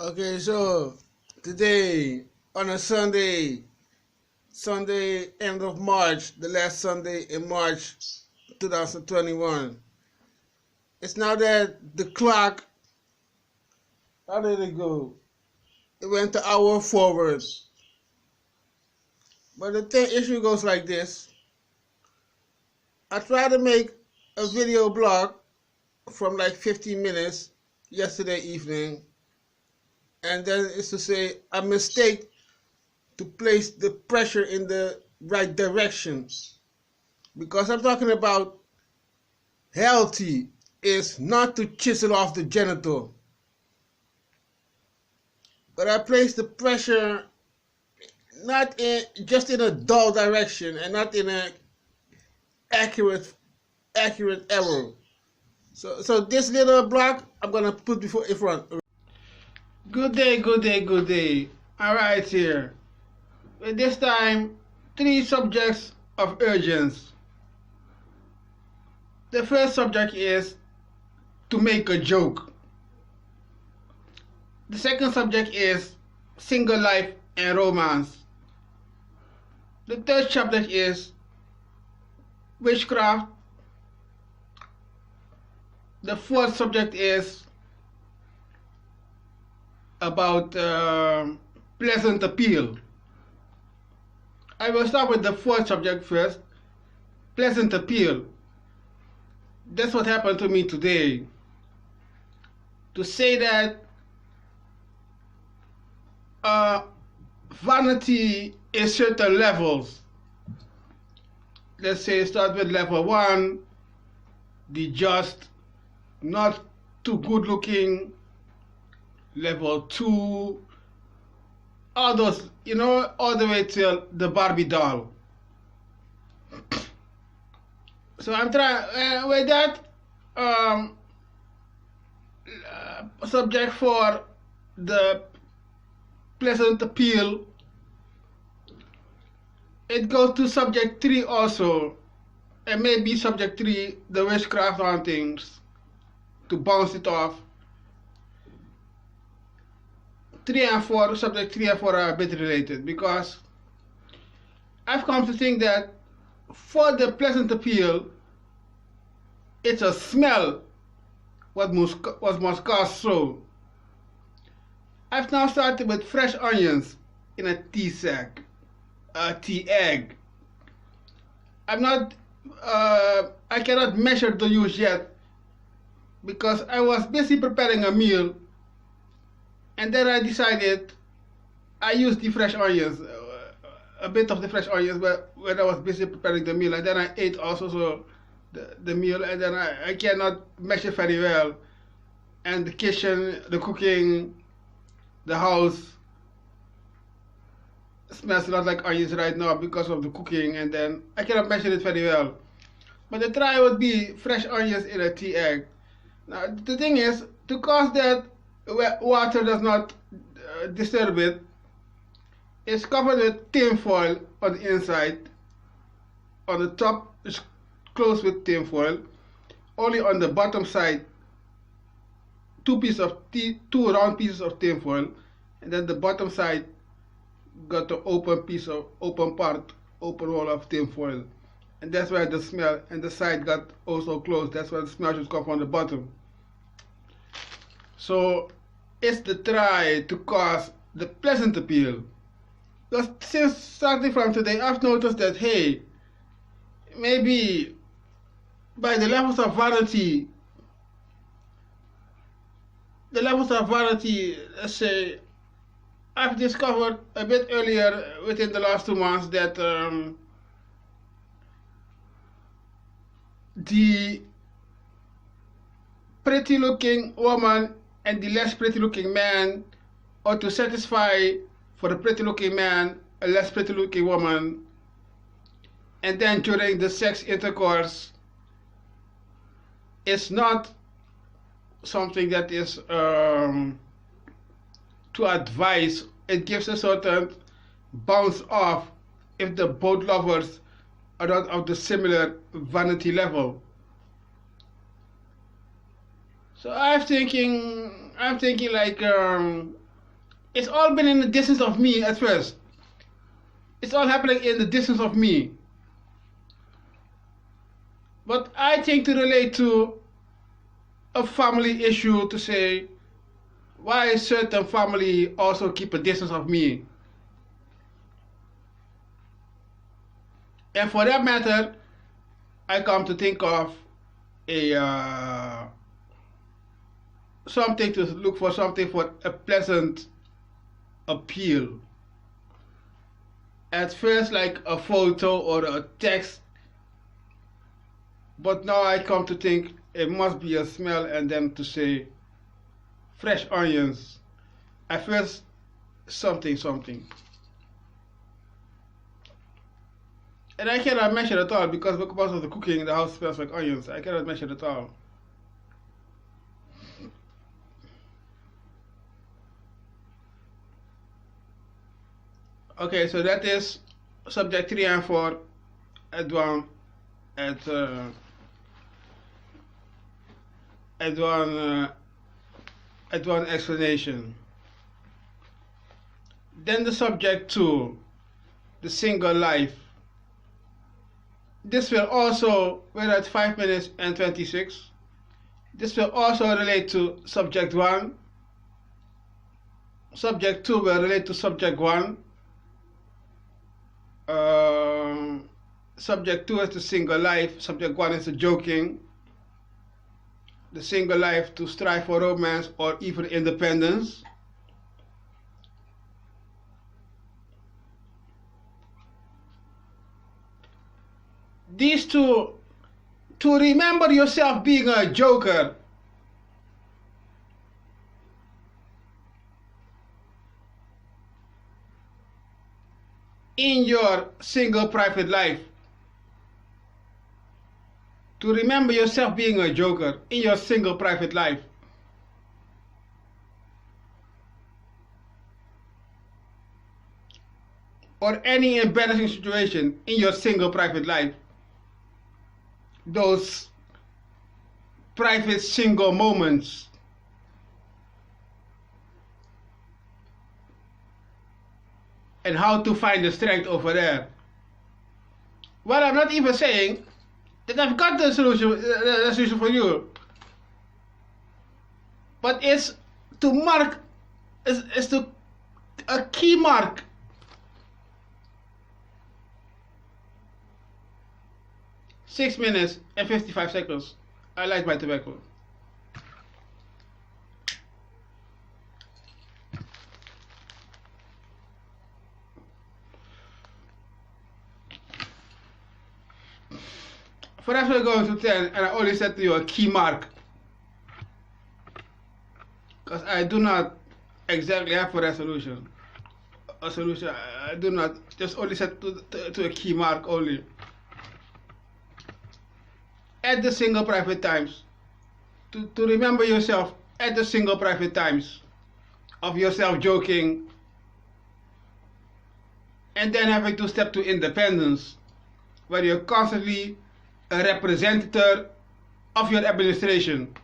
Okay, so today on a Sunday end of March, the last Sunday in March 2021. It's now that the clock, how did it go? It went an hour forward. But the issue goes like this. I tried to make a video blog from like 15 minutes yesterday evening, and then it's to say a mistake to place the pressure in the right direction. Because I'm talking about healthy is not to chisel off the genital. But I place the pressure not in just in a dull direction and not in an accurate error. So this little block I'm gonna put before in front. Good day, good day, good day. Alright here. With this time, 3 subjects of urgence. The first subject is to make a joke. The second subject is single life and romance. The third subject is witchcraft. The fourth subject is about pleasant appeal. I will start with the fourth subject first. Pleasant appeal. That's what happened to me today. To say that vanity is certain levels. Let's say start with level 1, the just, not too good looking. Level 2, all those, all the way till the Barbie doll. So I'm trying with that subject for the pleasant appeal. It goes to subject 3 also, and maybe subject 3, the witchcraft on things, to bounce it off. 3 and 4, subject 3 and 4 are a bit related, because I've come to think that for the pleasant appeal, it's a smell what must cause so. I've now started with fresh onions in a tea sack, a tea egg. I cannot measure the use yet, because I was busy preparing a meal, and then I decided I used the fresh onions, a bit of the fresh onions, but when I was busy preparing the meal, and then I ate also the meal, and then I cannot measure very well. And the kitchen, the cooking, the house smells a lot like onions right now because of the cooking, and then I cannot measure it very well. But the try would be fresh onions in a tea egg. Now the thing is, to cause that water does not disturb it, it's covered with tin foil on the inside. On the top is closed with tin foil. Only on the bottom side, two round pieces of tin foil, and then the bottom side got the open hole of tin foil, and that's where the smell, and the side got also closed. That's where the smell should come from the bottom. So it's the try to cause the pleasant appeal. Because since starting from today, I've noticed that, hey, maybe by the levels of vanity, let's say, I've discovered a bit earlier within the last 2 months that the pretty looking woman and the less pretty looking man, or to satisfy for the pretty looking man a less pretty looking woman, and then during the sex intercourse, it's not something that is to advise. It gives a certain bounce off if the both lovers are not of the similar vanity level. So I'm thinking like It's all been in the distance of me at first. It's all happening in the distance of me. But I think to relate to a family issue, to say why certain family also keep a distance of me. And for that matter, I come to think of a something to look for, something for a pleasant appeal. At first, like a photo or a text, but now I come to think it must be a smell, and then to say fresh onions. At first, something. And I cannot measure at all because of the cooking, the house smells like onions. I cannot measure at all. Okay, so that is subject 3 and 4 at one at one explanation. Then the subject 2, the single life. This will also, we're at 5 minutes and 26. This will also relate to subject 1. Subject 2 will relate to subject 1. Subject 2 is the single life. Subject 1 is the joking. The single life to strive for romance or even independence. These two, to remember yourself being a joker. In your single private life. To remember yourself being a joker in your single private life. Or any embarrassing situation in your single private life. Those private single moments. And how to find the strength over there. Well, I'm not even saying that I've got the solution for you. But it's to mark, it's to a key mark. Six minutes and 55 seconds. I like my tobacco. Perhaps we're going to 10 and I only said to you a key mark. Because I do not exactly have a solution. I do not, just only set to a key mark only. At the single private times. To remember yourself at the single private times. Of yourself joking. And then having to step to independence. Where you're constantly a representative of your administration.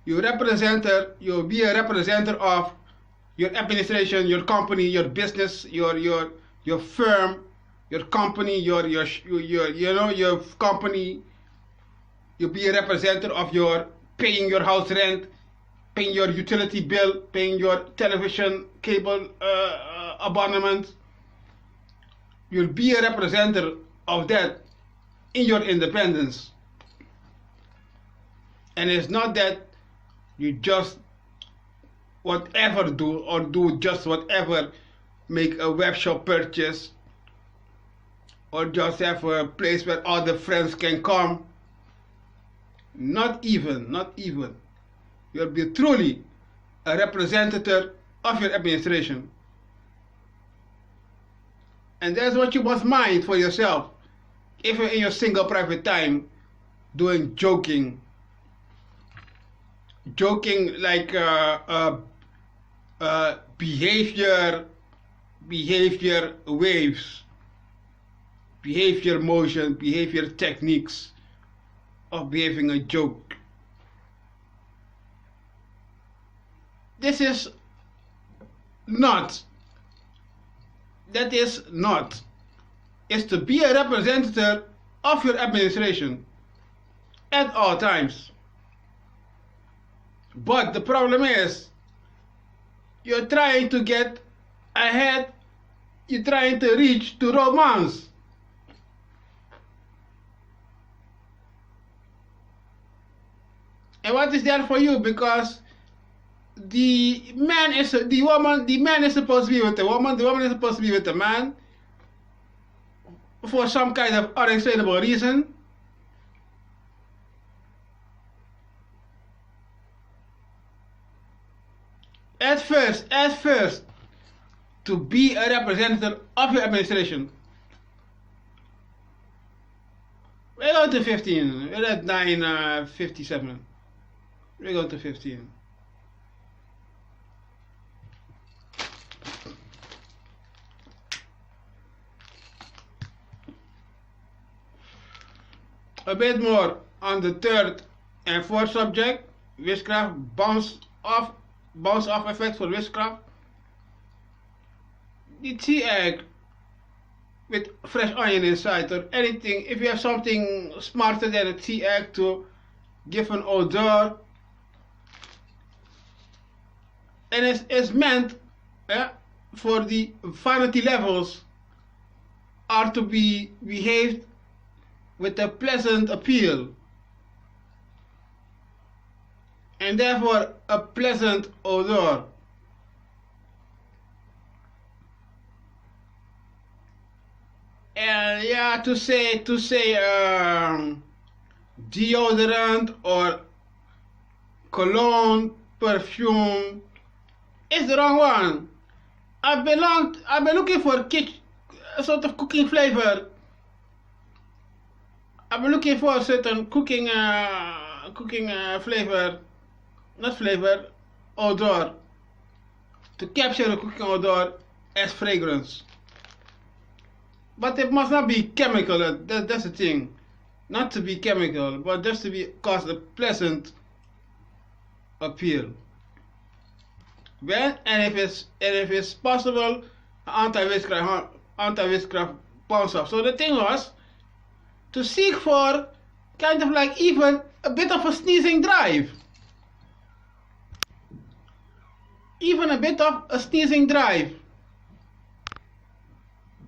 You'll be a representative of your administration, your company, your business, your firm, your company, your company. You'll be a representative of your paying your house rent, paying your utility bill, paying your television cable abonnement. You'll be a representative of that in your independence. And it's not that you just whatever do or do just whatever, make a web shop purchase or just have a place where all the friends can come. Not even. You'll be truly a representative of your administration. And that's what you must mind for yourself. If you're in your single private time doing joking like behavior waves, behavior motion, behavior techniques of behaving a joke. This is not. That is not. Is to be a representative of your administration at all times. But the problem is, you're trying to get ahead, you're trying to reach to romance. And what is there for you? Because the man is the woman, the man is supposed to be with the woman is supposed to be with the man for some kind of unexplainable reason. At first, to be a representative of your administration. We're going to 15. We're at 9:57. We're going to 15. A bit more on the third and fourth subject, witchcraft bounce off effects for witchcraft. The tea egg with fresh onion inside or anything, if you have something smarter than a tea egg to give an odor, and it's meant for the vanity levels are to be behaved with a pleasant appeal and therefore a pleasant odor. And yeah, to say deodorant or cologne, perfume is the wrong one. I've been looking for a sort of cooking flavor. I've been looking for a certain cooking flavor, not flavor, odor, to capture the cooking odor as fragrance. But it must not be chemical. That's the thing. Not to be chemical, but just to cause a pleasant appeal. Well, and if it's possible, anti-witchcraft bounce off. So the thing was to seek for kind of like even a bit of a sneezing drive. Even a bit of a sneezing drive.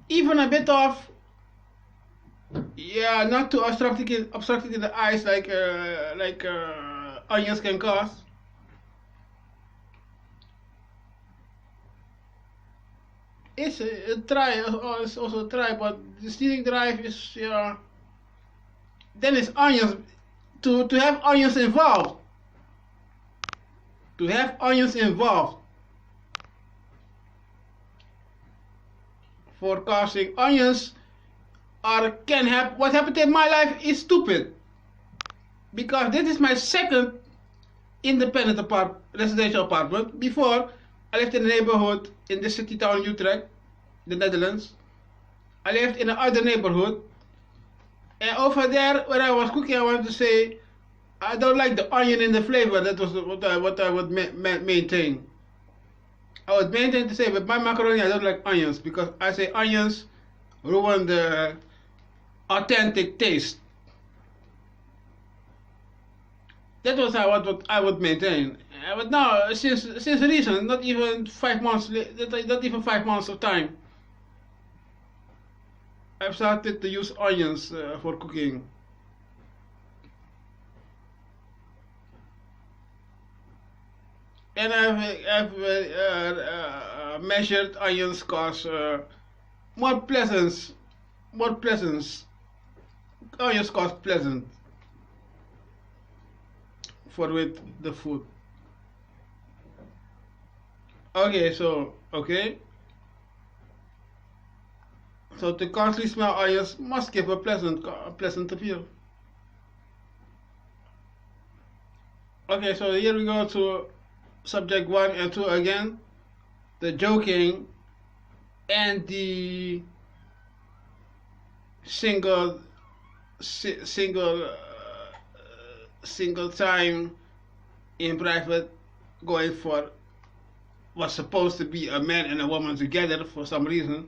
Even a bit of, yeah, not too obstructing in the eyes like onions can cause. It's a try, it's also a try, but the sneezing drive is, yeah. Then it's onions, to have onions involved. To have onions involved. Forecasting onions can happen. What happened in my life is stupid, because this is my second independent residential apartment. Before, I lived in a neighborhood in the city town Utrecht, the Netherlands. I lived in another neighborhood, and over there when I was cooking, I wanted to say I don't like the onion in the flavor. That was what I would maintain. I would maintain to say with my macaroni I don't like onions, because I say onions ruin the authentic taste. That was what I would maintain. But now, since recent, not even 5 months, not even 5 months of time, I've started to use onions for cooking. And I've measured onions cause more pleasance. Onions cause pleasant for with the food. Okay, so to constantly smell onions must give a pleasant appeal. Okay, so here we go to subject 1 and 2 again, the joking and the single time in private going for was supposed to be a man and a woman together for some reason.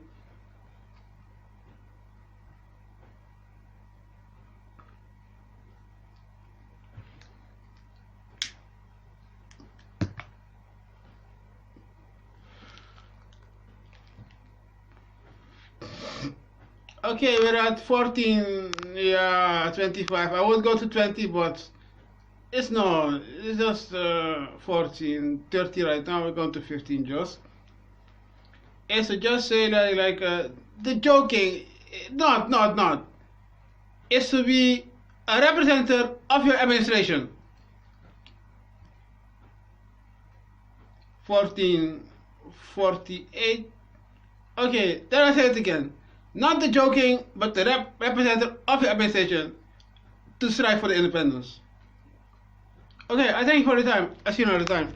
Okay, we're at 14, yeah, 25. I would go to 20, but it's no, it's just 14, 30 right now. We're going to 15 just. And so just say the joking, not, is to be a representative of your administration. 14, 48. Okay, then I say it again. Not the joking, but the representative of your administration to strive for the independence. Okay, I thank you for the time. I see you another time.